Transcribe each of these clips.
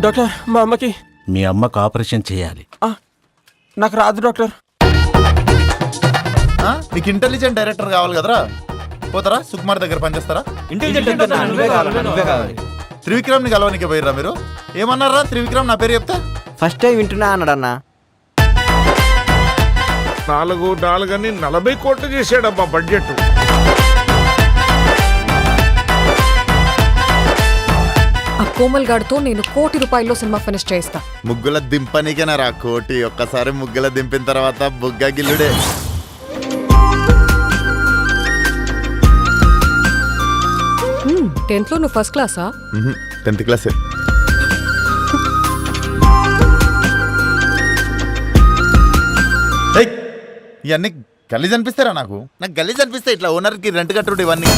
Doctor మా అమ్మకి. మీ అమ్మకు ఆపరేషన్ చేయాలి. నాకు రాదు డాక్టర్. నీకు ఇంటెలిజెంట్ డైరెక్టర్ కావాలి కదరా, పోతారా సుకుమార్ దగ్గర పనిచేస్తారా? త్రివిక్రమ్ ని కలవనికి పోయిర్రా మీరు? ఏమన్నారా త్రివిక్రమ్ నా పేరు చెప్తే? ఫస్ట్ టైం వింటున్నా అన్నాడన్నా. 4 అని 40 కోట్లు చేశాడమ్మా బడ్జెట్. ఆ కోమల్ గాడితో నేను ₹1 కోటి సినిమా ఫినిష్ చేస్తా. ముగ్గుల దింపనికేనా రా కోటి? ఒక్కసారి ముగ్గుల దింపిన తర్వాత బుగ్గ గిల్లుడే. టెన్త్ లో నువ్వు ఫస్ట్ క్లాసా? 10th క్లాసే. ఇవన్నీ గలీజ్ అనిపిస్తారా? నాకు గలీజ్ అనిపిస్తాయి. ఇట్లా ఓనర్కి రెంట్ కట్టుడు ఇవన్నీ.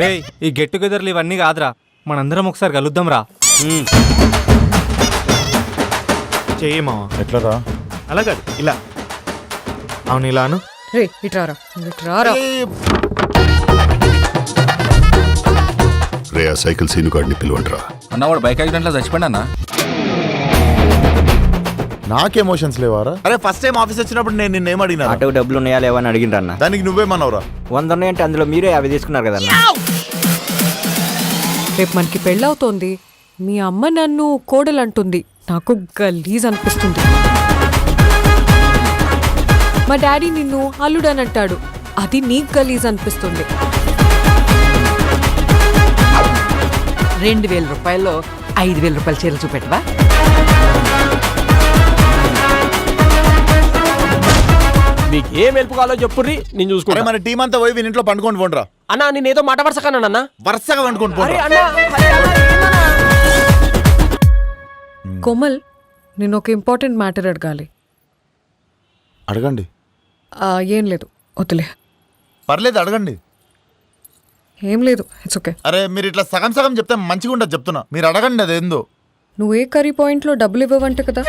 రే ఈ గెట్ టుగెదర్లు ఇవన్నీ కాదురా, మనందరం ఒకసారి కలుద్దాం రా. చెయ్యమా ఎట్లా రా? అలా కాదు, ఇలా. అవును ఇలాను. రే ఇట్రారా ఇట్రారా. రే ఆ సైకిల్ సీను గాడిని పిలువండిరా. అన్న వాడు బైక్ యాక్సిడెంట్ లో చచ్చిపోయినా అన్న. నాకు ఎమోషన్స్ లేవారా? అరే ఫస్ట్ టైం ఆఫీస్ వచ్చినప్పుడు నేను నిన్నేం అడిగినా? ఆటోకి డబ్బులు ఉన్నాయా లేవా అని అడిగిండ్రన్న. దానికి నువ్వేమన్నావురా? 100 ఉన్నాయంటే అందులో మీరే 50 తీసుకున్నారు కదన్నా. రేపు మనకి పెళ్ళవుతోంది, మీ అమ్మ నన్ను కోడలంటుంది, నాకు గలీజ్ అనిపిస్తుంది. మా డాడీ నిన్ను అల్లుడని అంటాడు, అది నీకు గలీజ్ అనిపిస్తుంది. 2000 రూపాయల్లో 5000 రూపాయల చీరలు చూపెట్టవా? మీకు ఏం హెల్ప్ కావాలో చెప్పుర్రి, నేను చూసుకుంటా. మన టీం అంతా పోయి వీని ఇంట్లో పండుకొని పోండిరా. అన్నా నేనేదో మాట వరుసకన్నా అన్న. వరుసగా పండుకొని పోండి. కోమల్, నేను ఒక ఇంపార్టెంట్ మ్యాటర్ అడగాలి. అడగండి. ఏం లేదు, వద్దులే. పర్లేదు అడగండి. ఏం లేదు, ఇట్స్ ఓకే. అరే మీరు ఇట్లా సగం సగం చెప్తే మంచిగా ఉండదు చెప్తున్నా. మీరు అడగండి అదేందో. నువ్వు ఏ కర్రీ పాయింట్లో డబ్బులు ఇవ్వవంట కదా?